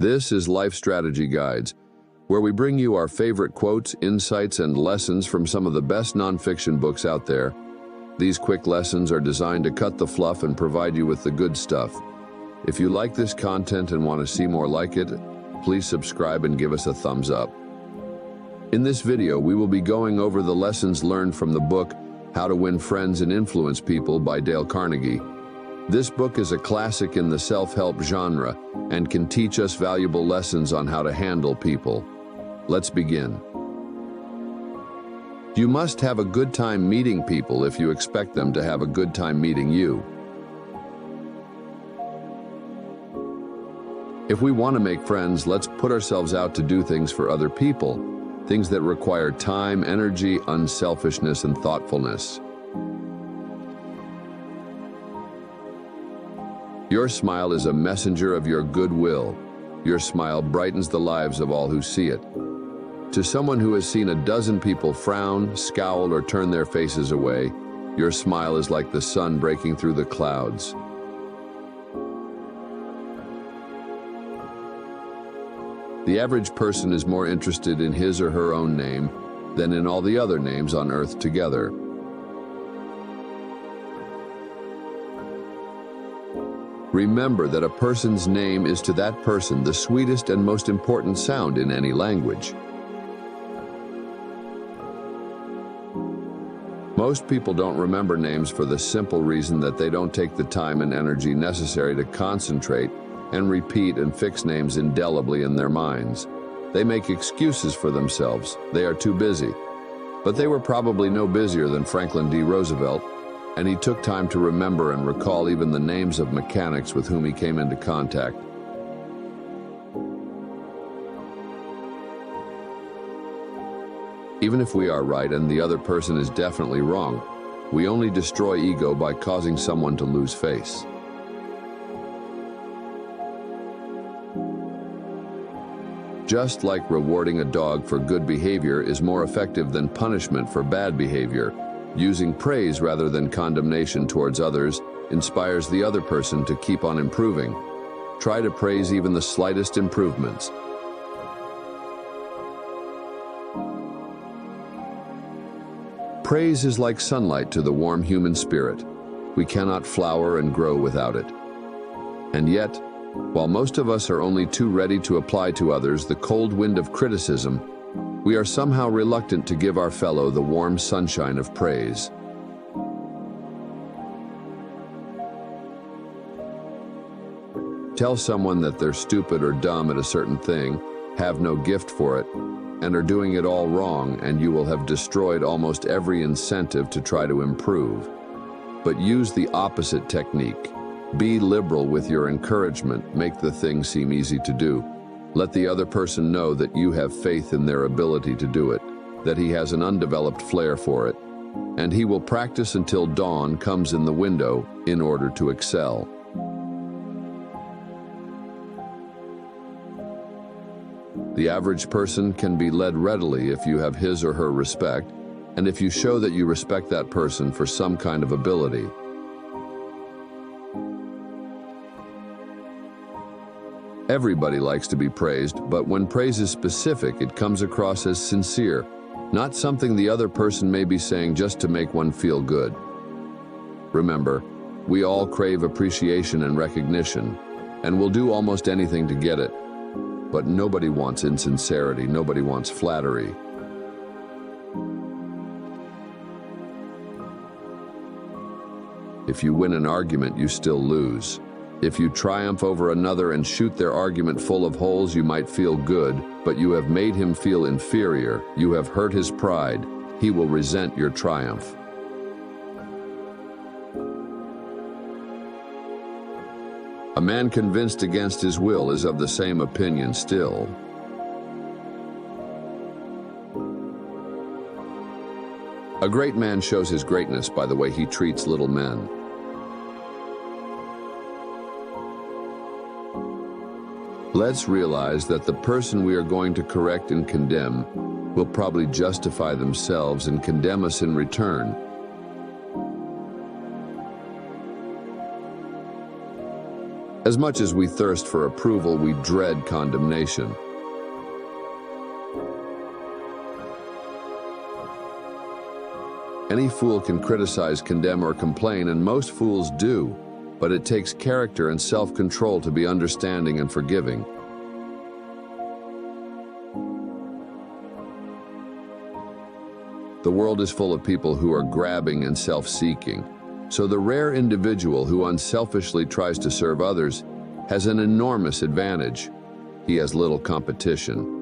This is Life Strategy Guides, where we bring you our favorite quotes, insights, and lessons from some of the best nonfiction books out there. These quick lessons are designed to cut the fluff and provide you with the good stuff. If you like this content and want to see more like it, please subscribe and give us a thumbs up. In this video, we will be going over the lessons learned from the book How to Win Friends and Influence People by Dale Carnegie. This book is a classic in the self-help genre and can teach us valuable lessons on how to handle people. Let's begin. You must have a good time meeting people if you expect them to have a good time meeting you. If we want to make friends, let's put ourselves out to do things for other people, things that require time, energy, unselfishness, and thoughtfulness. Your smile is a messenger of your goodwill. Your smile brightens the lives of all who see it. To someone who has seen a dozen people frown, scowl, or turn their faces away, your smile is like the sun breaking through the clouds. The average person is more interested in his or her own name than in all the other names on earth together. Remember that a person's name is to that person the sweetest and most important sound in any language. Most people don't remember names for the simple reason that they don't take the time and energy necessary to concentrate and repeat and fix names indelibly in their minds. They make excuses for themselves. They are too busy. But they were probably no busier than Franklin D. Roosevelt, and he took time to remember and recall even the names of mechanics with whom he came into contact. Even if we are right and the other person is definitely wrong, we only destroy ego by causing someone to lose face. Just like rewarding a dog for good behavior is more effective than punishment for bad behavior, using praise rather than condemnation towards others inspires the other person to keep on improving. Try to praise even the slightest improvements. Praise is like sunlight to the warm human spirit. We cannot flower and grow without it. And yet, while most of us are only too ready to apply to others the cold wind of criticism, we are somehow reluctant to give our fellow the warm sunshine of praise. Tell someone that they're stupid or dumb at a certain thing, have no gift for it, and are doing it all wrong, and you will have destroyed almost every incentive to try to improve. But use the opposite technique. Be liberal with your encouragement. Make the thing seem easy to do. Let the other person know that you have faith in their ability to do it, that he has an undeveloped flair for it, and he will practice until dawn comes in the window in order to excel. The average person can be led readily if you have his or her respect, and if you show that you respect that person for some kind of ability. Everybody likes to be praised, but when praise is specific, it comes across as sincere, not something the other person may be saying just to make one feel good. Remember, we all crave appreciation and recognition, and will do almost anything to get it. But nobody wants insincerity, nobody wants flattery. If you win an argument, you still lose. If you triumph over another and shoot their argument full of holes, you might feel good, but you have made him feel inferior. You have hurt his pride. He will resent your triumph. A man convinced against his will is of the same opinion still. A great man shows his greatness by the way he treats little men. Let's realize that the person we are going to correct and condemn will probably justify themselves and condemn us in return. As much as we thirst for approval, we dread condemnation. Any fool can criticize, condemn, or complain, and most fools do, but it takes character and self-control to be understanding and forgiving. The world is full of people who are grabbing and self-seeking, so the rare individual who unselfishly tries to serve others has an enormous advantage. He has little competition.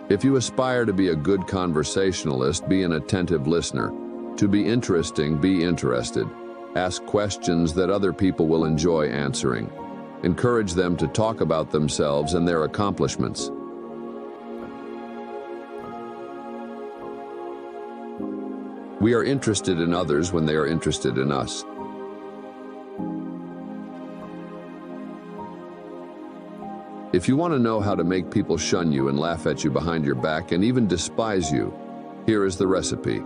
If you aspire to be a good conversationalist, be an attentive listener. To be interesting, be interested. Ask questions that other people will enjoy answering. Encourage them to talk about themselves and their accomplishments. We are interested in others when they are interested in us. If you want to know how to make people shun you and laugh at you behind your back and even despise you, here is the recipe.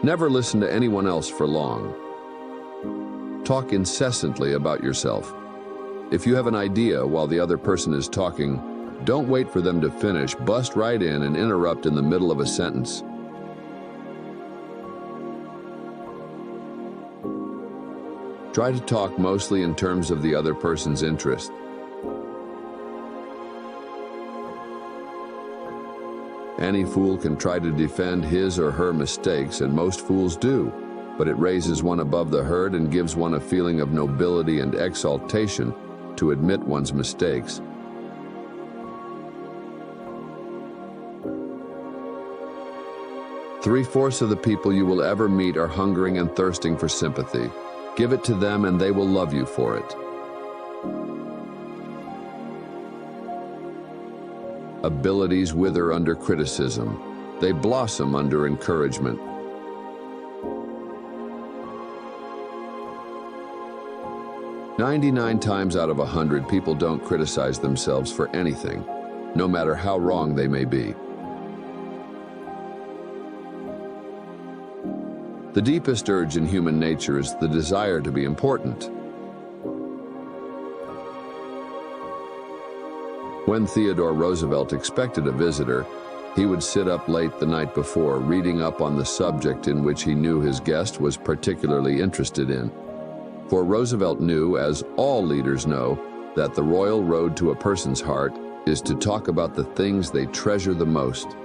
Never listen to anyone else for long. Talk incessantly about yourself. If you have an idea while the other person is talking, don't wait for them to finish. Bust right in and interrupt in the middle of a sentence. Try to talk mostly in terms of the other person's interest. Any fool can try to defend his or her mistakes, and most fools do, but it raises one above the herd and gives one a feeling of nobility and exaltation to admit one's mistakes. Three-fourths of the people you will ever meet are hungering and thirsting for sympathy. Give it to them and they will love you for it. Abilities wither under criticism. They blossom under encouragement. "99 times out of 100, people don't criticize themselves for anything, no matter how wrong they may be. The deepest urge in human nature is the desire to be important. When Theodore Roosevelt expected a visitor, he would sit up late the night before, reading up on the subject in which he knew his guest was particularly interested in. For Roosevelt knew, as all leaders know, that the royal road to a person's heart is to talk about the things they treasure the most.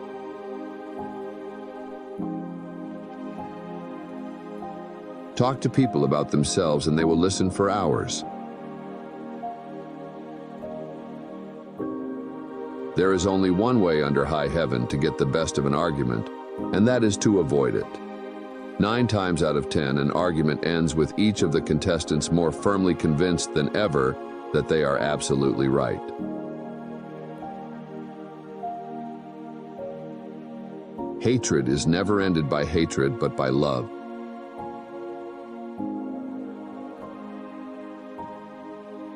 Talk to people about themselves and they will listen for hours. There is only one way under high heaven to get the best of an argument, and that is to avoid it. 9 times out of 10, an argument ends with each of the contestants more firmly convinced than ever that they are absolutely right. Hatred is never ended by hatred, but by love.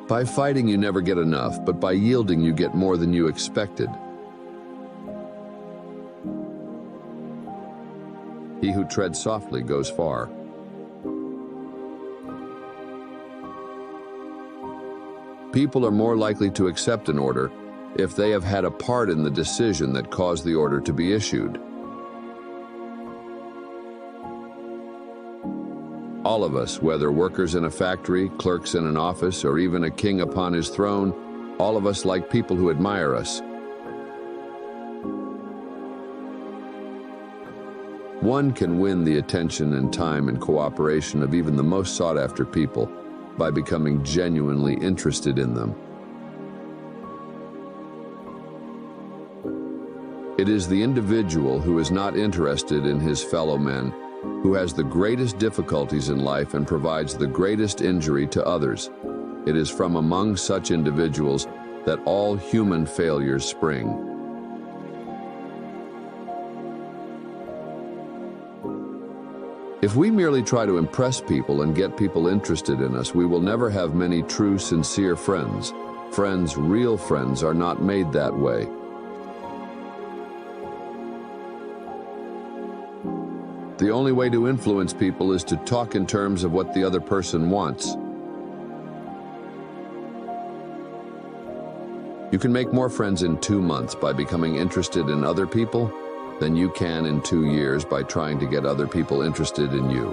By fighting, you never get enough, but by yielding, you get more than you expected. He who treads softly goes far. People are more likely to accept an order if they have had a part in the decision that caused the order to be issued. All of us, whether workers in a factory, clerks in an office, or even a king upon his throne, all of us like people who admire us. One can win the attention and time and cooperation of even the most sought-after people by becoming genuinely interested in them. It is the individual who is not interested in his fellow men who has the greatest difficulties in life and provides the greatest injury to others. It is from among such individuals that all human failures spring. If we merely try to impress people and get people interested in us, we will never have many true, sincere friends. Friends, real friends, are not made that way. The only way to influence people is to talk in terms of what the other person wants. You can make more friends in 2 months by becoming interested in other people than you can in 2 years by trying to get other people interested in you.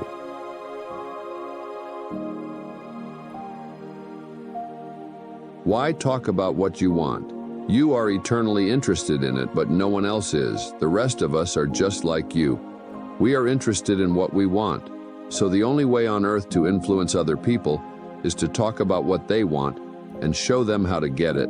Why talk about what you want? You are eternally interested in it, but no one else is. The rest of us are just like you. We are interested in what we want. So the only way on earth to influence other people is to talk about what they want and show them how to get it.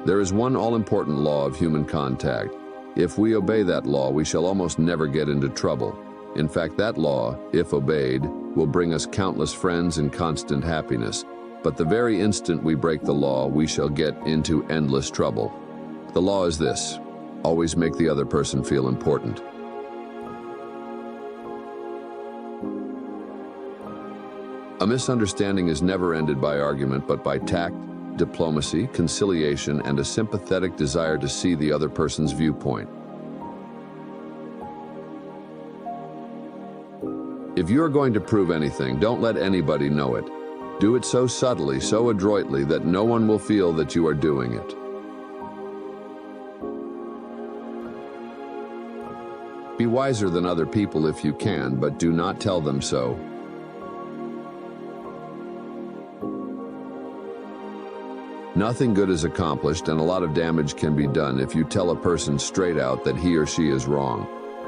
There is one all-important law of human contact. If we obey that law, we shall almost never get into trouble. In fact, that law, if obeyed, will bring us countless friends and constant happiness. But the very instant we break the law, we shall get into endless trouble. The law is this: always make the other person feel important. A misunderstanding is never ended by argument, but by tact, diplomacy, conciliation, and a sympathetic desire to see the other person's viewpoint. If you are going to prove anything, don't let anybody know it. Do it so subtly, so adroitly, that no one will feel that you are doing it. Be wiser than other people if you can, but do not tell them so. Nothing good is accomplished, and a lot of damage can be done if you tell a person straight out that he or she is wrong.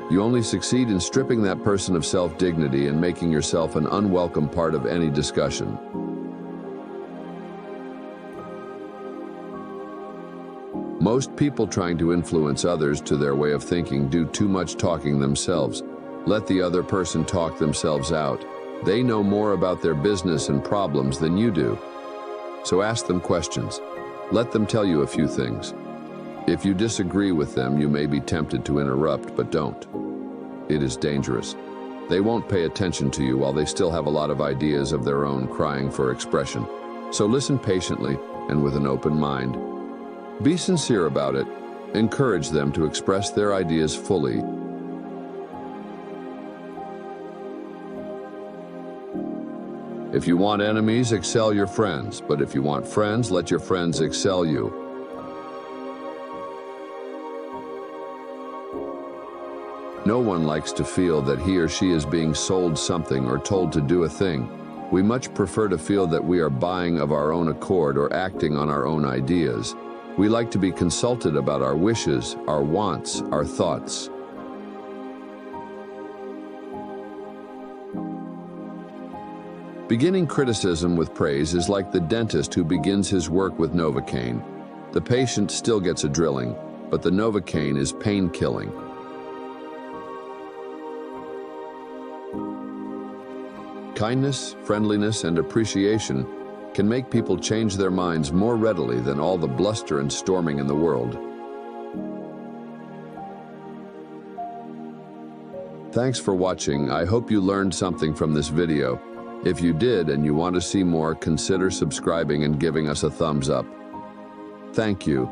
You only succeed in stripping that person of self-dignity and making yourself an unwelcome part of any discussion. Most people trying to influence others to their way of thinking do too much talking themselves. Let the other person talk themselves out. They know more about their business and problems than you do. So ask them questions. Let them tell you a few things. If you disagree with them, you may be tempted to interrupt, but don't. It is dangerous. They won't pay attention to you while they still have a lot of ideas of their own crying for expression. So listen patiently and with an open mind. Be sincere about it. Encourage them to express their ideas fully. If you want enemies, excel your friends. But if you want friends, let your friends excel you. No one likes to feel that he or she is being sold something or told to do a thing. We much prefer to feel that we are buying of our own accord or acting on our own ideas. We like to be consulted about our wishes, our wants, our thoughts. Beginning criticism with praise is like the dentist who begins his work with Novocaine. The patient still gets a drilling, but the Novocaine is pain-killing. Kindness, friendliness, and appreciation can make people change their minds more readily than all the bluster and storming in the world. Thanks for watching. I hope you learned something from this video. If you did and you want to see more, consider subscribing and giving us a thumbs up. Thank you.